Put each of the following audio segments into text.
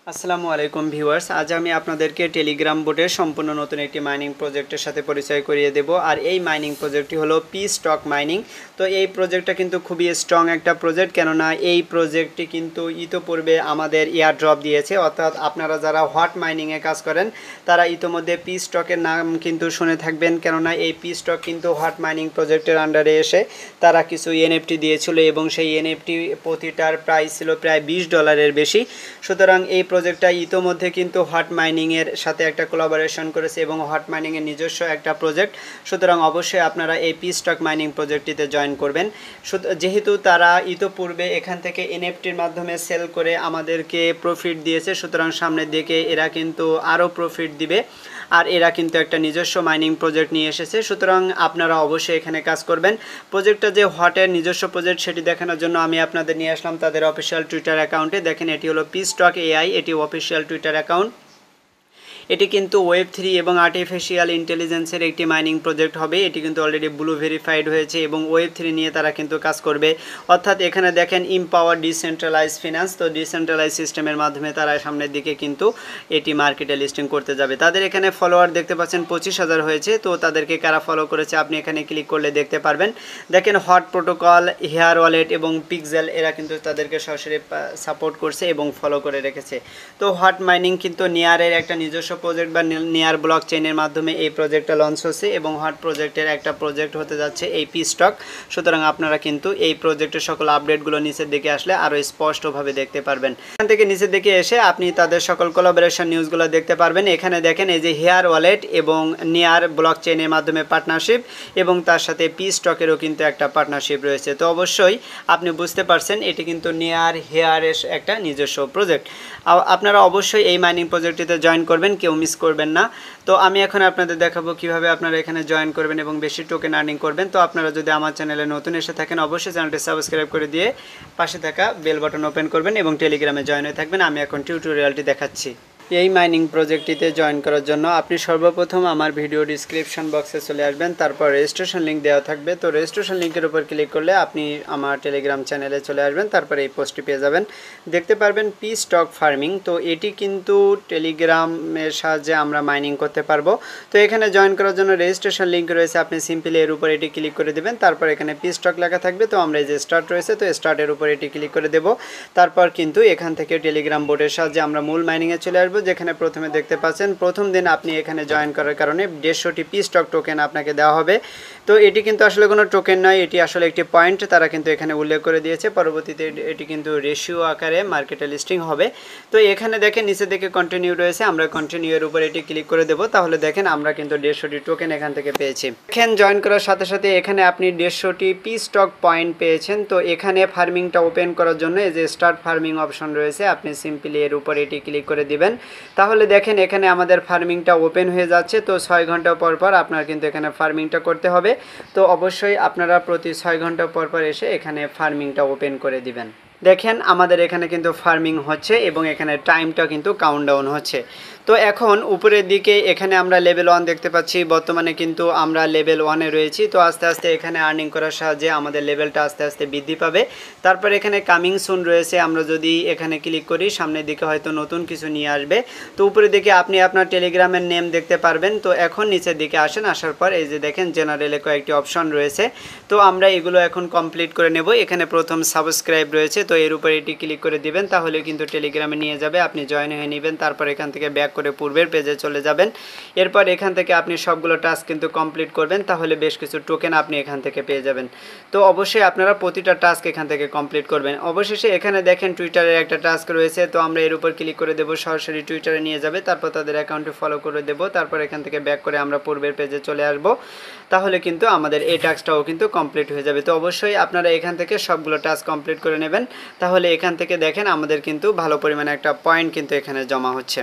আসসালামু আলাইকুম ভিউয়ার্স, আজ আমি আপনাদেরকে টেলিগ্রাম বোটের সম্পূর্ণ নতুন একটি মাইনিং প্রজেক্টের সাথে পরিচয় করিয়ে দেব। আর এই মাইনিং প্রজেক্টটি হলো পি স্টক মাইনিং। তো এই প্রজেক্টটা কিন্তু খুবই স্ট্রং একটা প্রজেক্ট, কেননা এই প্রজেক্টটি কিন্তু ইতোপূর্বে আমাদের এয়ার ড্রপ দিয়েছে। অর্থাৎ আপনারা যারা হট মাইনিংয়ে কাজ করেন তারা ইতোমধ্যে পি স্টকের নাম কিন্তু শুনে থাকবেন, কেননা এই পি স্টক কিন্তু হট মাইনিং প্রজেক্টের আন্ডারে এসে তারা কিছু এনএফটি দিয়েছিল এবং সেই এনএফটি প্রতিটার প্রাইস ছিল প্রায় $20 বেশি। সুতরাং এই প্রজেক্টটা ইতোমধ্যে কিন্তু হট মাইনিংয়ের সাথে একটা কোলাবোরেশন করেছে এবং হট মাইনিংয়ের নিজস্ব একটা প্রজেক্ট। সুতরাং অবশ্যই আপনারা এই পি স্টক মাইনিং প্রজেক্টটিতে জয়েন করবেন। যেহেতু তারা ইতোপূর্বে এখান থেকে এনএফটির মাধ্যমে সেল করে আমাদেরকে প্রফিট দিয়েছে, সুতরাং সামনের দিকে এরা কিন্তু আরও প্রফিট দিবে। আর এরা কিন্তু একটা নিজস্ব মাইনিং প্রজেক্ট নিয়ে এসেছে, সুতরাং আপনারা অবশ্যই এখানে কাজ করবেন। প্রজেক্টটা যে হটের নিজস্ব প্রজেক্ট সেটি দেখানোর জন্য আমি আপনাদের নিয়ে আসলাম তাদের অফিসিয়াল টুইটার অ্যাকাউন্টে। দেখেন, এটি হলো পি স্টক এআই, এটি অফিসিয়াল টুইটার অ্যাকাউন্ট। এটি কিন্তু ওয়েব 3 এবং আর্টিফিশিয়াল ইন্টেলিজেন্সের একটি মাইনিং প্রজেক্ট হবে। এটি কিন্তু অলরেডি ব্লু ভেরিফাইড হয়েছে এবং ওয়েব 3 নিয়ে তারা কিন্তু কাজ করবে। অর্থাৎ এখানে দেখেন ইম্পাওয়ার ডিসেন্ট্রালাইজ ফিনান্স, তো ডিসেন্ট্রালাইজ সিস্টেমের মাধ্যমে তারা সামনের দিকে কিন্তু এটি মার্কেটে লিস্টিং করতে যাবে। তাদের এখানে ফলোয়ার দেখতে পাচ্ছেন 25,000 হয়েছে। তো তাদেরকে কারা ফলো করেছে আপনি এখানে ক্লিক করলে দেখতে পারবেন। দেখেন, হট প্রোটোকল, হেয়ার ওয়ালেট এবং পিক্সেল এরা কিন্তু তাদেরকে সরাসরি সাপোর্ট করছে এবং ফলো করে রেখেছে। তো হট মাইনিং কিন্তু নিয়ারের একটা নিজস্ব প্রজেক্ট বা নিয়ার ব্লক চেইনের মাধ্যমে এই প্রজেক্টটা লঞ্চ হচ্ছে এবং হট প্রজেক্টের একটা প্রজেক্ট হতে যাচ্ছে এই পি স্টক। সুতরাং আপনারা কিন্তু এই প্রজেক্টের সকল আপডেটগুলো নিচের দিকে আসলে আরও স্পষ্টভাবে দেখতে পারবেন। এখান থেকে নিচের দিকে এসে আপনি তাদের সকল কোলাবোরেশন নিউজগুলো দেখতে পারবেন। এখানে দেখেন এই যে হেয়ার ওয়ালেট এবং নিয়ার ব্লক চেইনের মাধ্যমে পার্টনারশিপ এবং তার সাথে পি স্টকেরও কিন্তু একটা পার্টনারশিপ রয়েছে। তো অবশ্যই আপনি বুঝতে পারছেন এটি কিন্তু নিয়ার হেয়ারের একটা নিজস্ব প্রজেক্ট। আপনারা অবশ্যই এই মাইনিং প্রজেক্টটিতে জয়েন করবেন, কেউ মিস করবেন না। তো আমি এখন আপনাদের দেখাবো কিভাবে আপনারা এখানে জয়েন করবেন এবং বেশি টোকেন আর্নিং করবেন। তো আপনারা যদি আমার চ্যানেলে নতুন এসে থাকেন অবশ্যই চ্যানেলটি সাবস্ক্রাইব করে দিয়ে পাশে থাকা বেল বাটন ওপেন করবেন এবং টেলিগ্রামে জয়েন হয়ে থাকবেন। আমি এখন টিউটোরিয়ালটি দেখাচ্ছি। এই মাইনিং প্রজেক্টটিতে জয়েন করার জন্য আপনি সর্বপ্রথম আমার ভিডিও ডিসক্রিপশন বক্সে চলে আসবেন, তারপর রেজিস্ট্রেশন লিঙ্ক দেওয়া থাকবে। তো রেজিস্ট্রেশন লিঙ্কের উপর ক্লিক করলে আপনি আমার টেলিগ্রাম চ্যানেলে চলে আসবেন, তারপরে এই পোস্টটি পেয়ে যাবেন। দেখতে পারবেন পি স্টক ফার্মিং। তো এটি কিন্তু টেলিগ্রামের সাহায্যে আমরা মাইনিং করতে পারবো। তো এখানে জয়েন করার জন্য রেজিস্ট্রেশন লিঙ্ক রয়েছে, আপনি সিম্পলি এর উপর এটি ক্লিক করে দেবেন। তারপর এখানে পি স্টক লেখা থাকবে। তো আমরা এই যে স্টার্ট রয়েছে, তো স্টার্টের উপর এটি ক্লিক করে দেব। তারপর কিন্তু এখান থেকে টেলিগ্রাম বোর্ডের সাহায্যে আমরা মূল মাইনিংয়ে চলে আসবো, যেখানে প্রথমে দেখতে পাচ্ছেন প্রথম দিন আপনি এখানে জয়েন করার কারণে 150টি পি স্টক টোকেন আপনাকে দেওয়া হবে। তো এটি কিন্তু আসলে কোনো টোকেন নয়, এটি আসলে একটি পয়েন্ট তারা কিন্তু এখানে উল্লেখ করে দিয়েছে। পরবর্তীতে এটি কিন্তু রেশিও আকারে মার্কেটে লিস্টিং হবে। তো এখানে দেখেন নিচে থেকে কন্টিনিউ রয়েছে, আমরা কন্টিনিউ এর উপর এটি ক্লিক করে দেব। তাহলে দেখেন আমরা কিন্তু 150টি টোকেন এখান থেকে পেয়েছি। এখানে জয়েন করার সাথে সাথে এখানে আপনি 150টি পি স্টক পয়েন্ট পেয়েছেন। তো এখানে ফার্মিংটা ওপেন করার জন্য এই যে স্টার্ট ফার্মিং অপশন রয়েছে, আপনি সিম্পলি এর উপর এটি ক্লিক করে দিবেন। তাহলে দেখেন এখানে আমাদের ফার্মিংটা ওপেন হয়ে যাচ্ছে। তো 6 ঘন্টা পর পর আপনার কিন্তু এখানে ফার্মিংটা করতে হবে। তো অবশ্যই আপনারা প্রতি 6 ঘন্টা পর পর এসে এখানে ফার্মিংটা ওপেন করে দিবেন। দেখেন আমাদের এখানে কিন্তু ফার্মিং হচ্ছে এবং এখানে টাইমটা কিন্তু কাউন্টডাউন হচ্ছে। তো এখন উপরের দিকে এখানে আমরা লেভেল 1 দেখতে পাচ্ছি, বর্তমানে কিন্তু আমরা লেভেল 1-এ রয়েছি। তো আস্তে আস্তে এখানে আর্নিং করার সাহায্যে আমাদের লেভেলটা আস্তে আস্তে বৃদ্ধি পাবে। তারপর এখানে কামিং সুন রয়েছে, আমরা যদি এখানে ক্লিক করি সামনের দিকে হয়তো নতুন কিছু নিয়ে আসবে। তো উপরের দিকে আপনি আপনার টেলিগ্রামের নেম দেখতে পারবেন। তো এখন নিচের দিকে আসেন, আসার পর এই যে দেখেন জেনারেলে কয়েকটি অপশন রয়েছে। তো আমরা এগুলো এখন কমপ্লিট করে নেব। এখানে প্রথম সাবস্ক্রাইব রয়েছে, তো এর উপর এটি ক্লিক করে দিবেন, তাহলে কিন্তু টেলিগ্রামে নিয়ে যাবে, আপনি জয়েন হয়ে নেবেন। তারপর এখান থেকে ব্যাক করে পূর্বের পেজে চলে যাবেন। এরপর এখান থেকে আপনি সবগুলো টাস্ক কিন্তু কমপ্লিট করবেন, তাহলে বেশ কিছু টোকেন আপনি এখান থেকে পেয়ে যাবেন। তো অবশ্যই আপনারা প্রতিটা টাস্ক এখান থেকে কমপ্লিট করবেন। অবশেষে এখানে দেখেন টুইটারের একটা টাস্ক রয়েছে, তো আমরা এর উপর ক্লিক করে দেবো, সরাসরি টুইটারে নিয়ে যাবে। তারপর তাদের অ্যাকাউন্টে ফলো করে দেবো, তারপর এখান থেকে ব্যাক করে আমরা পূর্বের পেজে চলে আসব। তাহলে কিন্তু আমাদের এই টাস্কটাও কিন্তু কমপ্লিট হয়ে যাবে। তো অবশ্যই আপনারা এখান থেকে সবগুলো টাস্ক কমপ্লিট করে নেবেন, তাহলে এখান থেকে দেখেন আমাদের কিন্তু ভালো পরিমাণে একটা পয়েন্ট কিন্তু এখানে জমা হচ্ছে।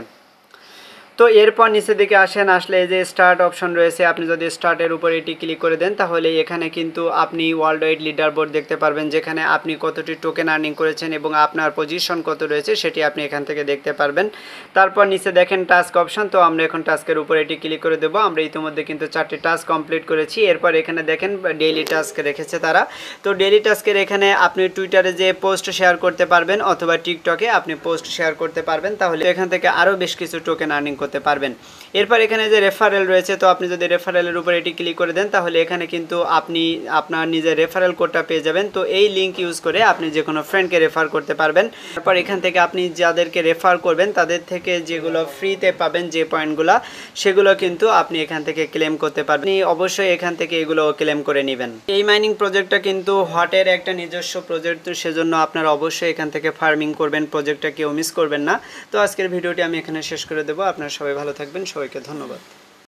তো এরপর নিচের দিকে আসলে এই যে স্টার্ট অপশন রয়েছে, আপনি যদি স্টার্টের উপর এটি ক্লিক করে দেন তাহলে এখানে কিন্তু আপনি ওয়ার্ল্ড ওয়াইড লিডার বোর্ড দেখতে পারবেন, যেখানে আপনি কতটি টোকেন আর্নিং করেছেন এবং আপনার পজিশন কত রয়েছে সেটি আপনি এখান থেকে দেখতে পারবেন। তারপর নিচে দেখেন টাস্ক অপশন, তো আমরা এখন টাস্কের উপর এটি ক্লিক করে দেবো। আমরা ইতিমধ্যে কিন্তু 4টি টাস্ক কমপ্লিট করেছি। এরপর এখানে দেখেন ডেইলি টাস্ক রেখেছে তারা। তো ডেইলি টাস্কের এখানে আপনি টুইটারে যে পোস্ট শেয়ার করতে পারবেন অথবা টিকটকে আপনি পোস্ট শেয়ার করতে পারবেন, তাহলে এখান থেকে আরও বেশ কিছু টোকেন আর্নিং করতে পারবেন। এরপর এখানে যে রেফারেল রয়েছে, তো আপনি যদি রেফারেলের উপর এটি ক্লিক করে দেন তাহলে এখানে কিন্তু আপনি আপনার নিজের রেফারেল কোডটা পেয়ে যাবেন। তো এই লিঙ্ক ইউজ করে আপনি যে কোনো ফ্রেন্ডকে রেফার করতে পারবেন। তারপর এখান থেকে আপনি যাদেরকে রেফার করবেন তাদের থেকে যেগুলো ফ্রিতে পাবেন যে পয়েন্টগুলো, সেগুলো কিন্তু আপনি এখান থেকে ক্লেম করতে পারবেন। আপনি অবশ্যই এখান থেকে এগুলো ক্লেম করে নেবেন। এই মাইনিং প্রজেক্টটা কিন্তু হটের একটা নিজস্ব প্রজেক্ট, তো সেজন্য আপনারা অবশ্যই এখান থেকে ফার্মিং করবেন, প্রজেক্টটা কেউ মিস করবেন না। তো আজকের ভিডিওটি আমি এখানে শেষ করে দেবো। আপনারা সবাই ভালো থাকবেন, সবাইকে ধন্যবাদ।